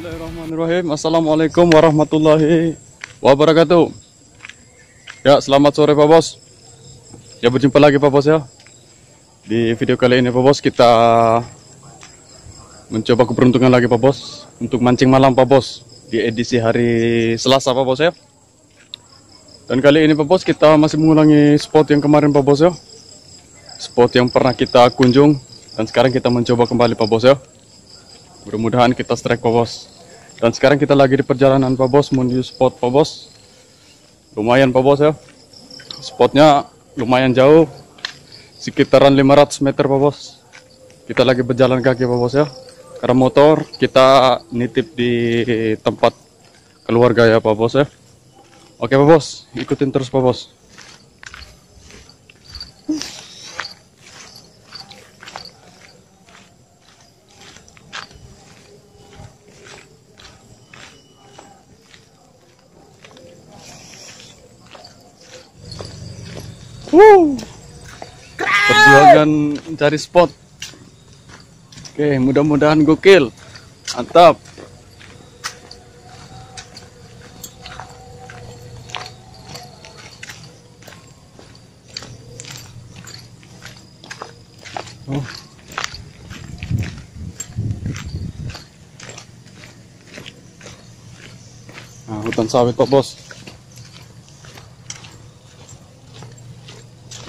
Bismillahirrahmanirrahim. Assalamualaikum warahmatullahi wabarakatuh. Ya, selamat sore Pak Bos. Ya, berjumpa lagi Pak Bos ya. Di video kali ini Pak Bos, kita mencoba keberuntungan lagi Pak Bos untuk mancing malam Pak Bos di edisi hari Selasa Pak Bos ya. Dan kali ini Pak Bos, kita masih mengulangi spot yang kemarin Pak Bos ya. Spot yang pernah kita kunjung dan sekarang kita mencoba kembali Pak Bos ya. Mudah-mudahan kita strike Pak Bos. Dan sekarang kita lagi di perjalanan Pak Bos menuju spot Pak Bos. Lumayan Pak Bos ya. Spotnya lumayan jauh, sekitaran 500 meter Pak Bos. Kita lagi berjalan kaki Pak Bos ya. Karena motor kita nitip di tempat keluarga ya Pak Bos ya. Oke Pak Bos, ikutin terus Pak Bos. Perjuangan mencari spot. Oke, mudah-mudahan gokil. Mantap. Nah, hutan sawit Pak Bos.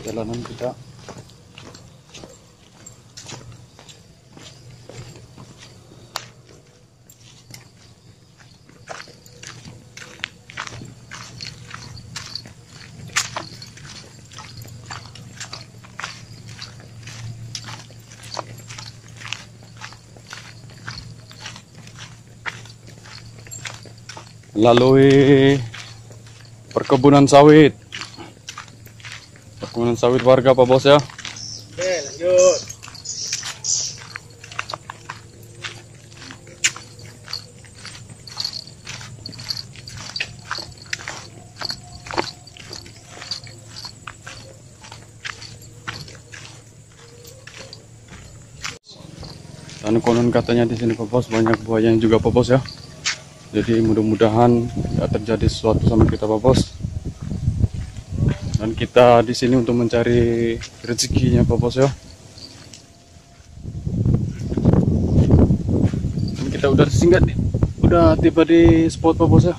Jalanan kita. Melalui perkebunan sawit. Perkebunan sawit warga Pak Bos ya. Oke, lanjut. Dan konon katanya di sini Pak Bos banyak buayanya juga Pak Bos ya. Jadi mudah-mudahan tidak terjadi sesuatu sama kita Pak Bos. Dan kita di sini untuk mencari rezekinya Pak Bos ya. Dan kita udah singgah nih, udah tiba di spot Pak Bos ya.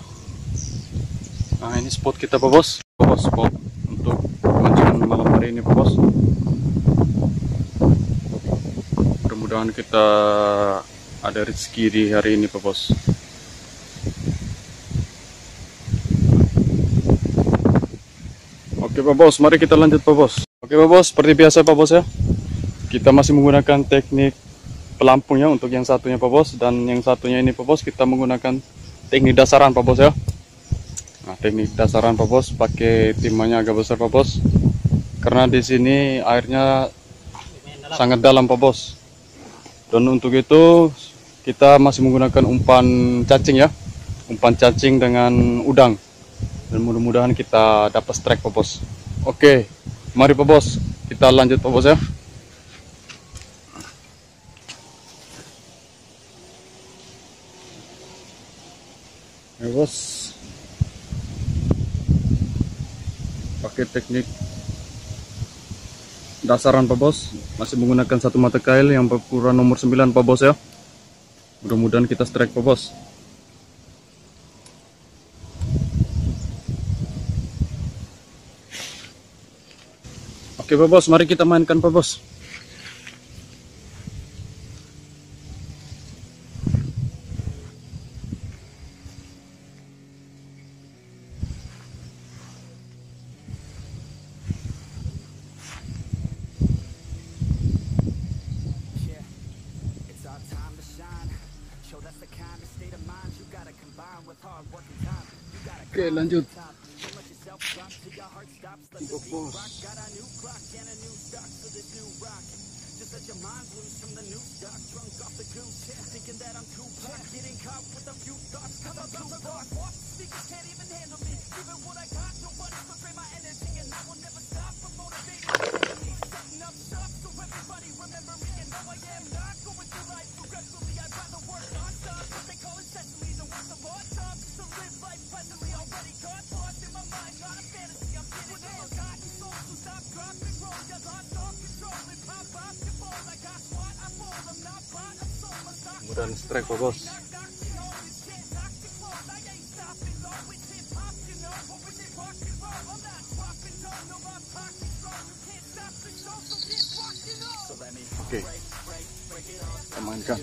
Nah, ini spot kita Pak Bos. Pak Bos, spot untuk mancingan malam hari ini Pak Bos. Mudah-mudahan kita ada rezeki di hari ini Pak Bos. Oke Pak Bos, mari kita lanjut Pak Bos. Oke Pak Bos, seperti biasa Pak Bos ya. Kita masih menggunakan teknik pelampung ya untuk yang satunya Pak Bos. Dan yang satunya ini Pak Bos, kita menggunakan teknik dasaran Pak Bos ya. Nah, teknik dasaran Pak Bos, pakai timahnya agak besar Pak Bos. Karena di sini airnya sangat dalam Pak Bos. Dan untuk itu kita masih menggunakan umpan cacing ya. Umpan cacing dengan udang. Dan mudah-mudahan kita dapat strike Pak Bos. Oke, mari Pak Bos, kita lanjut Pak Bos ya. Ya Bos, pakai teknik dasaran Pak Bos, masih menggunakan satu mata kail yang berukuran nomor 9 Pak Bos ya. Mudah-mudahan kita strike Pak Bos. Oke Pak Bos, mari kita mainkan Pak Bos. Oke, lanjut. Pak Bos. trek Pak Bos. Oke, amankan.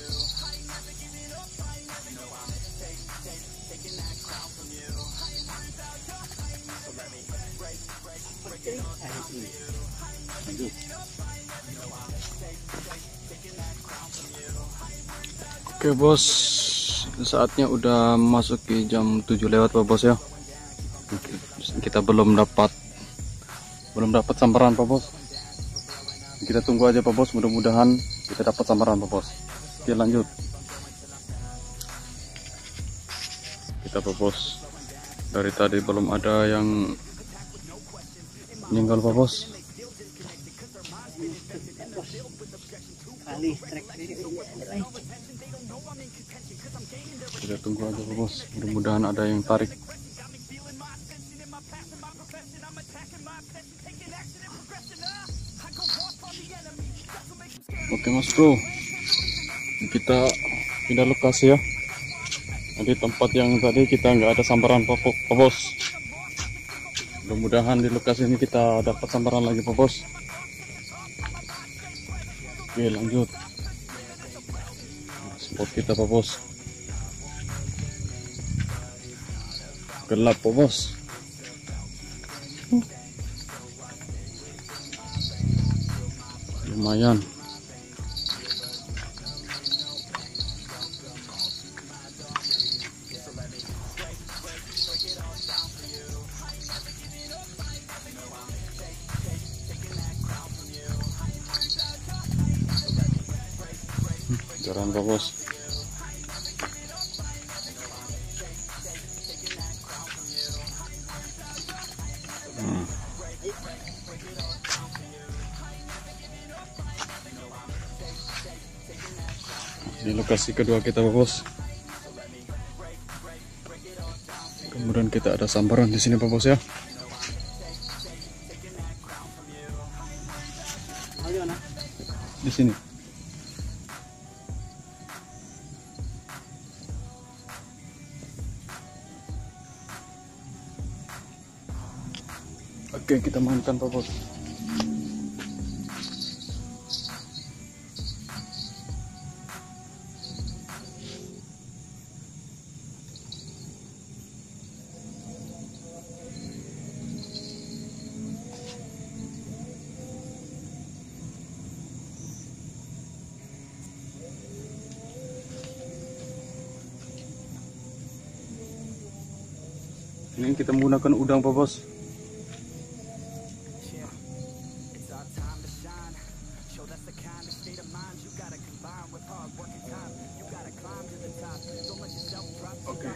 Oke bos, saatnya udah masuk ke jam 7 lewat Pak Bos ya. Kita belum dapat sambaran Pak Bos. Kita tunggu aja Pak Bos, mudah-mudahan kita dapat sambaran Pak Bos. Oke lanjut. Kita Pak Bos, dari tadi belum ada yang meninggal Pak Bos. Kita tunggu aja Pak Bos, mudah-mudahan ada yang tarik. Oke Mas Bro, kita pindah lokasi ya. Nanti tempat yang tadi kita nggak ada sambaran Pak Bos. Mudah-mudahan di lokasi ini kita dapat sambaran lagi Pak Bos. Oke lanjut. Spot kita Pak Bos. Gelap Pak Bos. Lumayan. Jarang Pak Bos. Di lokasi kedua kita Pak Bos. Kemudian kita ada sambaran di sini Pak Bos ya. Di sini. Oke, kita mainkan Pak Bos. Ini kita menggunakan udang Pak Bos. Oke.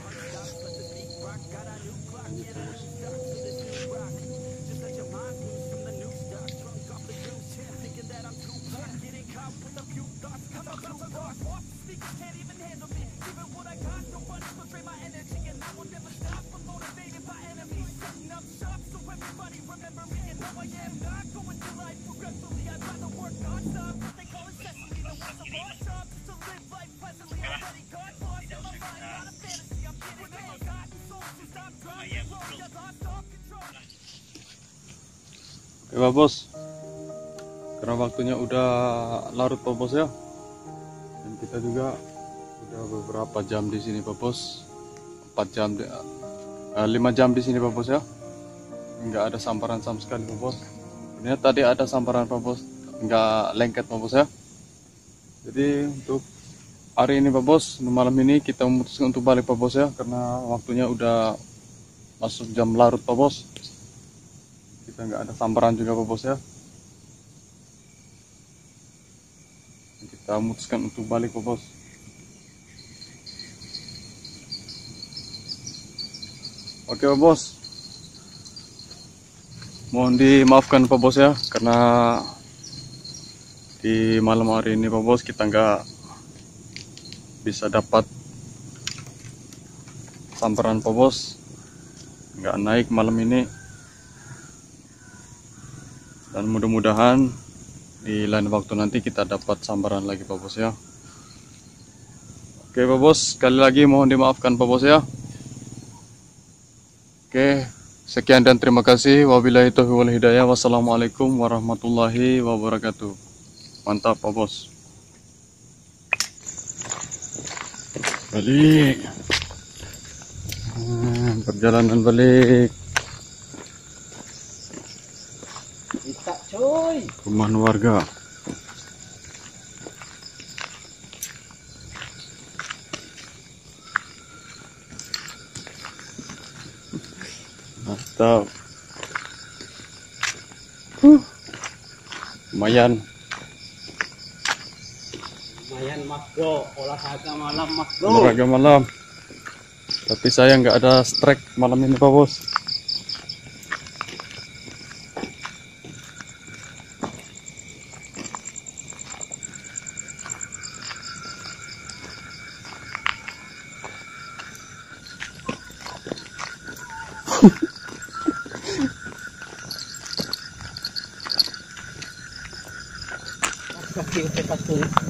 Oke Pak Bos, karena waktunya udah larut Pak Bos ya, dan kita juga udah beberapa jam di sini Pak Bos, 4 jam, 5 jam di sini Pak Bos ya, nggak ada sambaran sama sekali Pak Bos. Sebenarnya tadi ada sambaran Pak Bos, nggak lengket Pak Bos ya. Jadi untuk hari ini Pak Bos, malam ini kita memutuskan untuk balik Pak Bos ya, karena waktunya udah masuk jam larut Pak Bos. Kita nggak ada sambaran juga Pak Bos ya. Kita memutuskan untuk balik Pak Bos. Oke Pak Bos, mohon dimaafkan Pak Bos ya, karena di malam hari ini Pak Bos kita nggak bisa dapat sambaran Pak Bos, nggak naik malam ini. Dan mudah-mudahan di lain waktu nanti kita dapat sambaran lagi Pak Bos ya. Oke Oke Pak Bos, sekali lagi mohon dimaafkan Pak Bos ya. Oke, sekian dan terima kasih. Wabillahi taufiq wal hidayah. Wassalamualaikum warahmatullahi wabarakatuh. Mantap Pak Bos. Balik. Perjalanan balik. Bisa coy. Rumah warga. Mantap. Lumayan. Lumayan mas bro, olahraga malam mas bro. Olahraga malam. Tapi saya nggak ada strike malam ini Pak Bos. Kaki udah satu.